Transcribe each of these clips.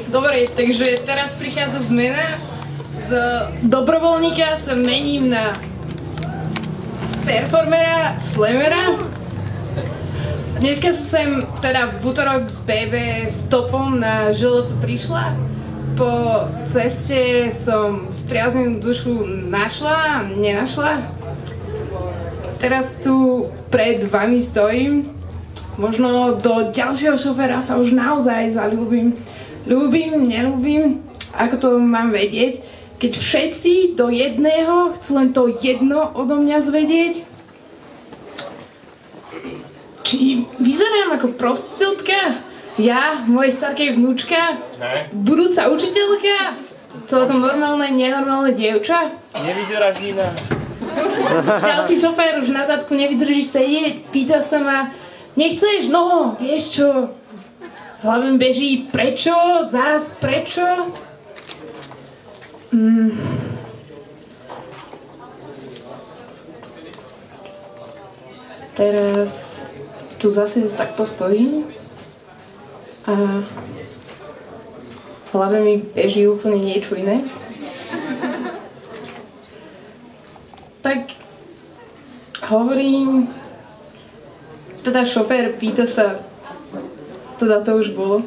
Dobre, takže teraz prichádza zmena. Z dobrovoľníka sa mením na performera, slamera. Dneska som teda v útorok z BB stopom na ŽLF prišla. Po ceste som spriaznenú dušu našla, nenašla. Teraz tu pred vami stojím. Možno do ďalšieho šoféra sa už naozaj zaľúbim. Ľúbim, neľúbim, ako to mám vedieť, keď všetci do jedného chcú len to jedno odo mňa zvedieť? Či vyzerám ako prostitútka? Ja, moje starké vnúčka? Ne. Budúca učiteľka? Celkom normálne, nenormálne dievča? Nevyzeráš iná. Ďalší šofér už na zadku nevydrží sedieť, pýta sa ma, nechceš? No, vieš čo? V hlave beží prečo, zás prečo? Teraz tu zase takto stojím a v hlave mi beží úplne niečo iné. Tak hovorím, teda šofér pýta sa, teda to už bolo.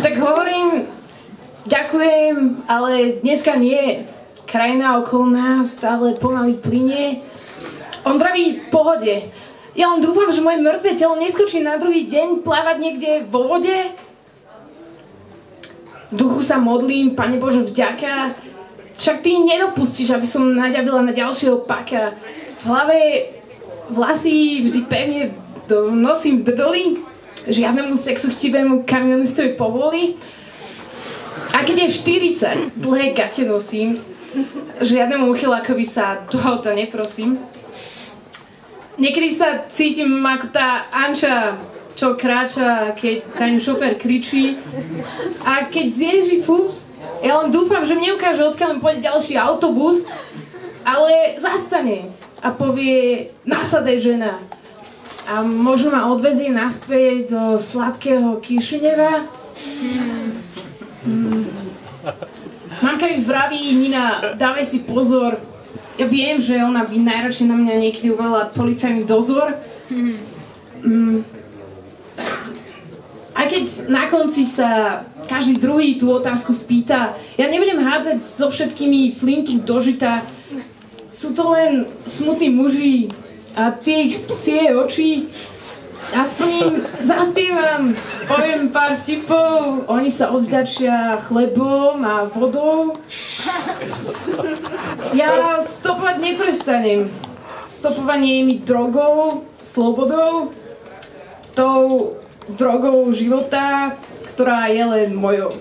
Tak hovorím, ďakujem, ale dneska nie. Krajina okolo nás stále pomaly plynie. On praví v pohode. Ja len dúfam, že moje mŕtve telo neskočí na druhý deň plávať niekde vo vode. V duchu sa modlím, Pane Bože, vďaka. Však ty nedopustíš, aby som naďabila na ďalšieho paka. V hlave vlasy vždy pevne nosím drdoli. Žiadnemu sexuchtivému kamionistovi povoli. A keď je 40, dlhé gate nosím. Žiadnemu uchylákovi sa do auta neprosím. Niekedy sa cítim ako tá Anča, čo kráča, keď na ňu šofér kričí. A keď zježí fús, ja len dúfam, že mne ukáže, odkiaľ mi pôjde ďalší autobus, ale zastane a povie, nasadaj žena. A možno ma odvezie naspäť do sladkého Kišineva. Mamka mi vraví, Nina, dávaj si pozor. Ja viem, že ona by najradšej na mňa niekedy uvalila policajný dozor. Aj keď na konci sa každý druhý tú otázku spýta, ja nebudem hádzať so všetkými flintu do žita. Sú to len smutní muži a tých psie oči. Aspoň im zaspievam, poviem pár vtipov, oni sa odvďačia chlebom a vodou. Ja stopovať neprestanem. Stopovanie je mi drogou, slobodou, tou drogou života, ktorá je len mojou.